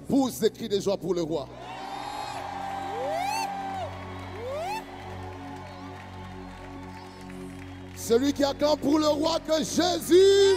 Pousse des cris de joie pour le roi. Celui qui acclame pour le roi que Jésus.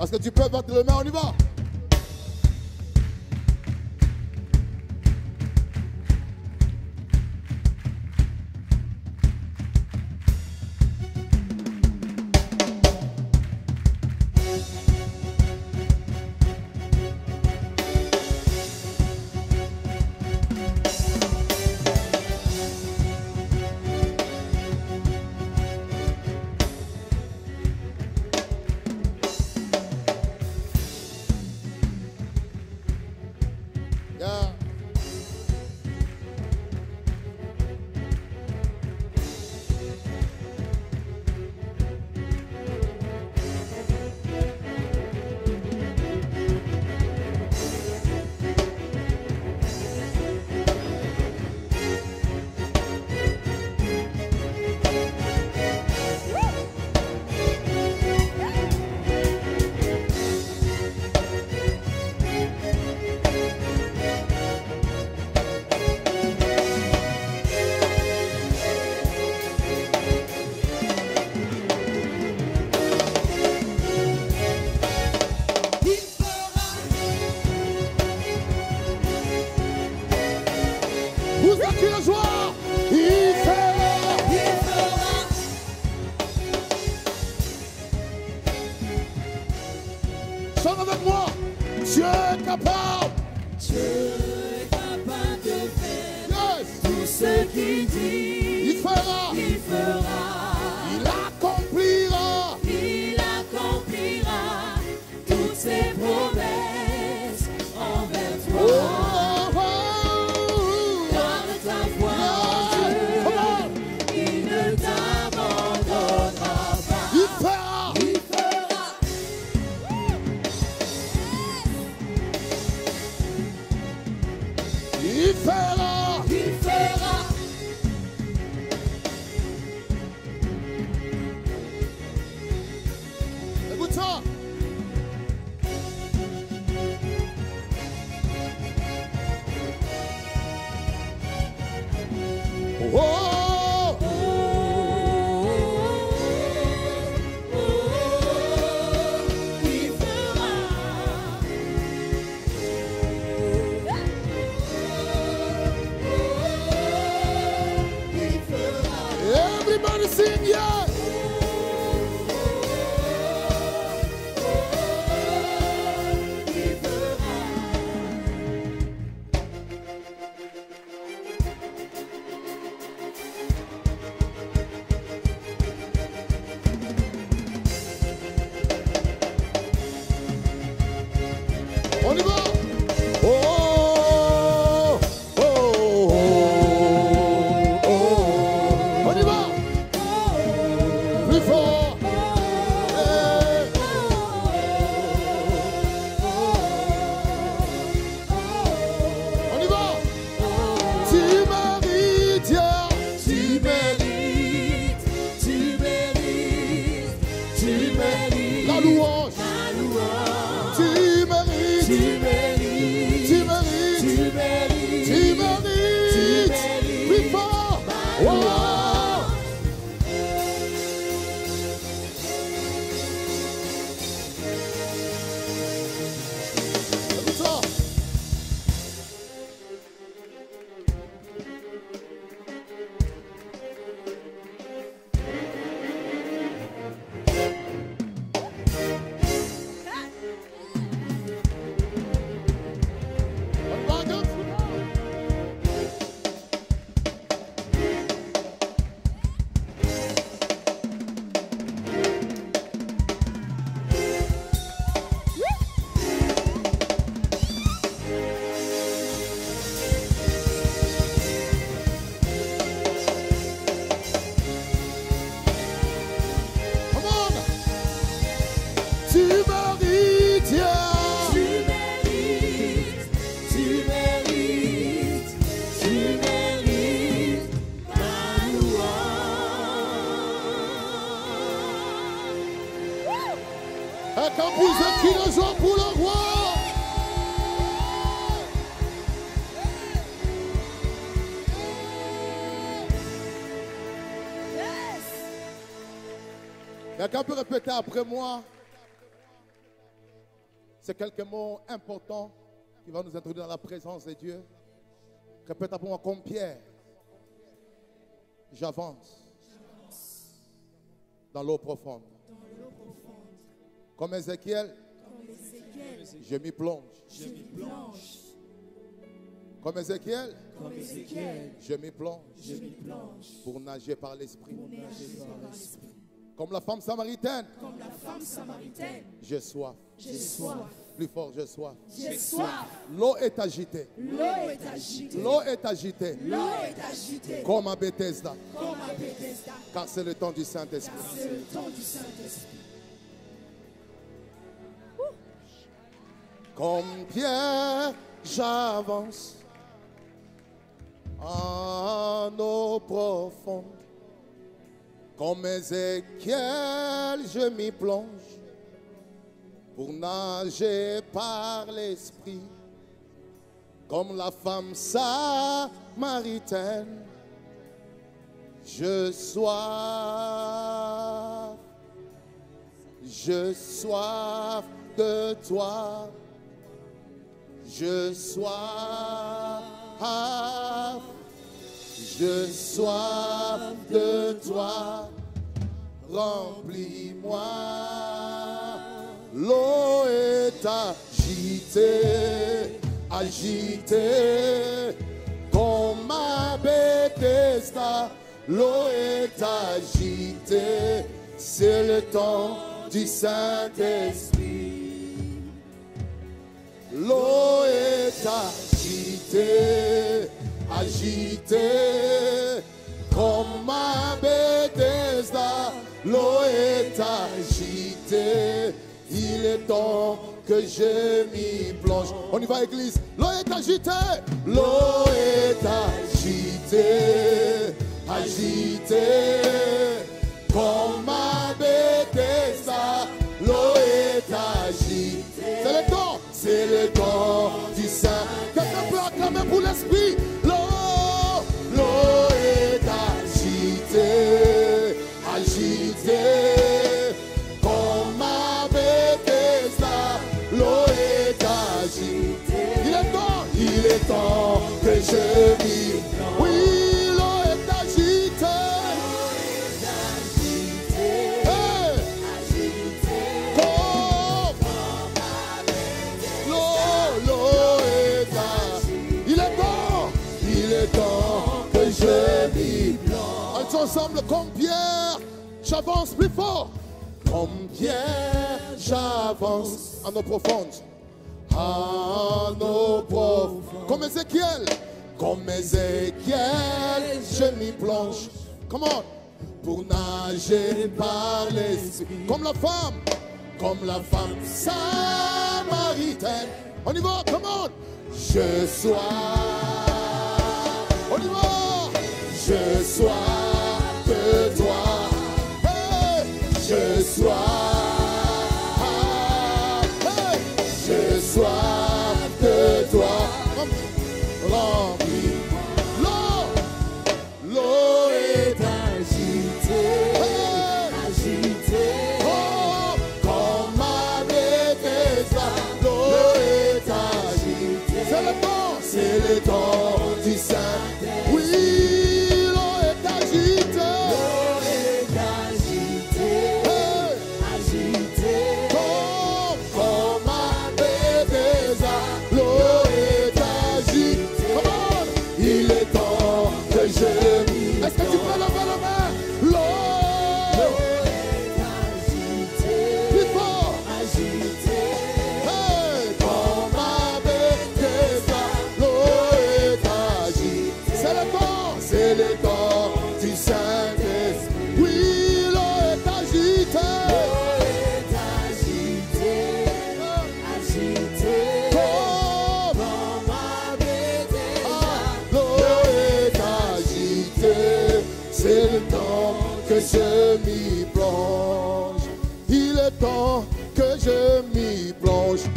Est-ce que tu peux battre les mains? On y va. Chante avec moi. Dieu est capable. Dieu est capable de faire tout ce qu'il dit. Il fera. Il fera. Il accomplira. Il accomplira toutes ses promesses envers toi. Oh, Garde ta foi en Dieu. Il ne t'abandonnera pas. il fera. Il fera. Il fera. Il fera. Écoute ça. Oh, Il fera. Il fera. everybody sing yeah. Il fera. On y va. Oh, oh, oh, oh. On y va. Plus fort. Eh. On y va. Tu mérites, yeah. Tu mérites, tu mérites, tu mérites La louange. la louange. Tu mérites. Tu mérites Ceux qui les ont pour le roi. Quelqu'un peut répéter après moi? C'est quelques mots importants qui vont nous introduire dans la présence de Dieu. Répète après moi comme Pierre. J'avance dans l'eau profonde. Comme Ézéchiel, je m'y plonge. Comme Ézéchiel, je m'y plonge pour nager par l'esprit. Comme la femme samaritaine, j'ai soif. Plus fort, j'ai soif. L'eau est agitée. L'eau est agitée. Comme à Bethesda. Car c'est le temps du Saint-Esprit. Comme Pierre, j'avance en eau profonde. Comme Ézéchiel, je m'y plonge pour nager par l'esprit. Comme la femme samaritaine, je soif de toi. Je soif de toi, remplis-moi. L'eau est agitée, comme à Bethesda. L'eau est agitée, c'est le temps du Saint-Esprit. L'eau est agitée, comme à Bethesda. L'eau est agitée, il est temps que je m'y plonge. On y va, église. L'eau est agitée, l'eau est agitée, comme à Bethesda. L'eau est agitée, c'est le temps du Saint. Quelqu'un peut acclamer pour l'esprit. L'eau est agitée, comme à Bethesda. L'eau est agitée. Il est temps que je vive. Oui, l'eau est agitée. Hey. L'eau est agitée. Il est temps que je vive. Ensemble comme Pierre, j'avance plus fort. Comme Pierre, j'avance en eau profonde. En eau profonde. Comme Ézéchiel, je m'y plonge. Comment? Pour nager par l'esprit. Comme la femme samaritaine. On y va, comment? Je sois. On y va. Je sois de toi, hey, je sois de toi, remplis. L'eau est agitée, oh, comme à Bethesda. L'eau est agitée, c'est le temps du Saint. Oui.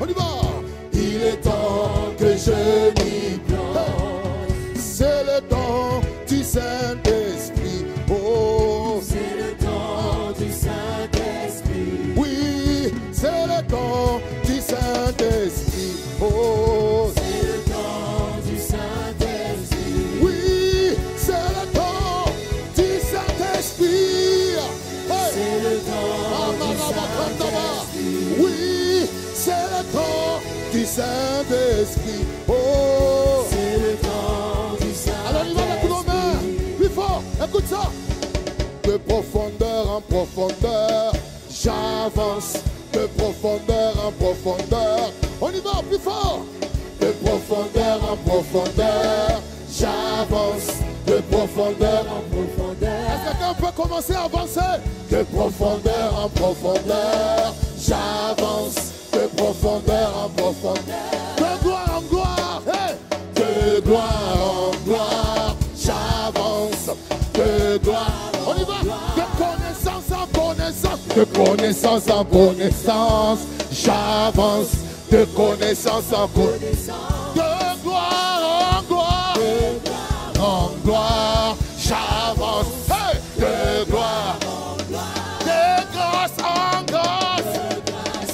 On y va. Il est temps que je m'y plonge. C'est le temps du Saint-Esprit. Oh, C'est le temps du Saint-Esprit. oui, c'est le temps du Saint-Esprit. Oh, C'est le temps du Saint-Esprit. oui, c'est le temps du Saint-Esprit. Hey. C'est le temps du Saint-Esprit. Oui, c'est le temps du Saint-Esprit. Oh, C'est le temps du Saint-Esprit. alors il va mettre nos mains plus fort. Écoute ça. De profondeur en profondeur, j'avance. De profondeur en profondeur. On y va plus fort. De profondeur en profondeur, j'avance. De profondeur en profondeur. Est-ce que quelqu'un peut commencer à avancer? De profondeur en profondeur, j'avance. De profondeur en profondeur. De gloire en gloire. Hey. De gloire en gloire, j'avance. De gloire. On y va. De connaissance en connaissance. De connaissance en connaissance, j'avance. De connaissance en connaissance. De gloire en gloire. En gloire, j'avance. Hey. De gloire en gloire. De grâce en grâce.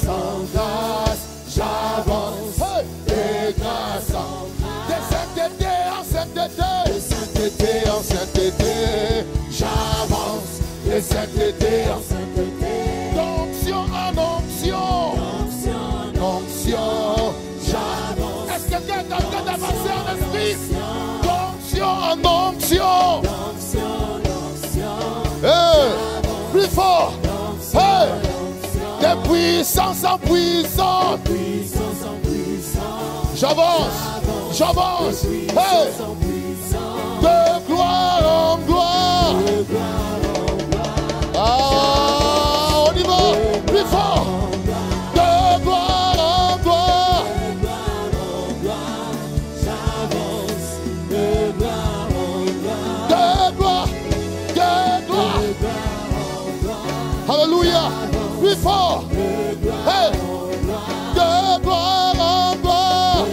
En grâce, j'avance. Hey. De grâce en grâce. De sainteté en sainteté. De sainteté en sainteté, j'avance. De sainteté en sainteté. D'onction en onction. D'onction, j'avance. Est-ce que quelqu'un est en train d'avancer en esprit? D'onction en onction. Hey, plus fort. Hey, de puissance en puissance. J'avance, j'avance. Hey, de gloire en gloire. Ah, on y va, plus fort. De gloire en gloire. De gloire, de gloire. Alléluia, plus fort. Hey, de gloire en gloire.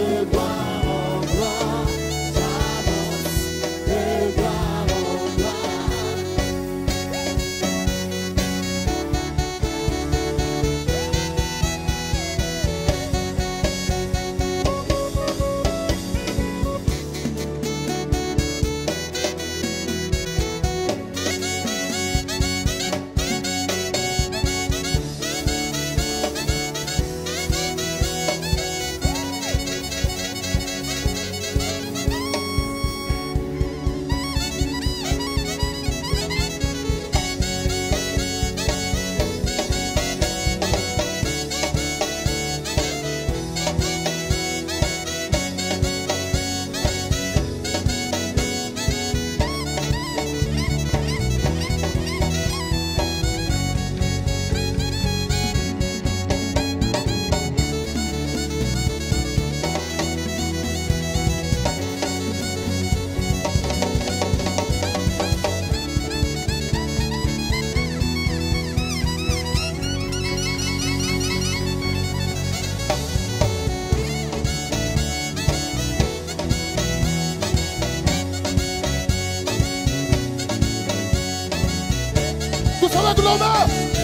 Tous avec nos mains.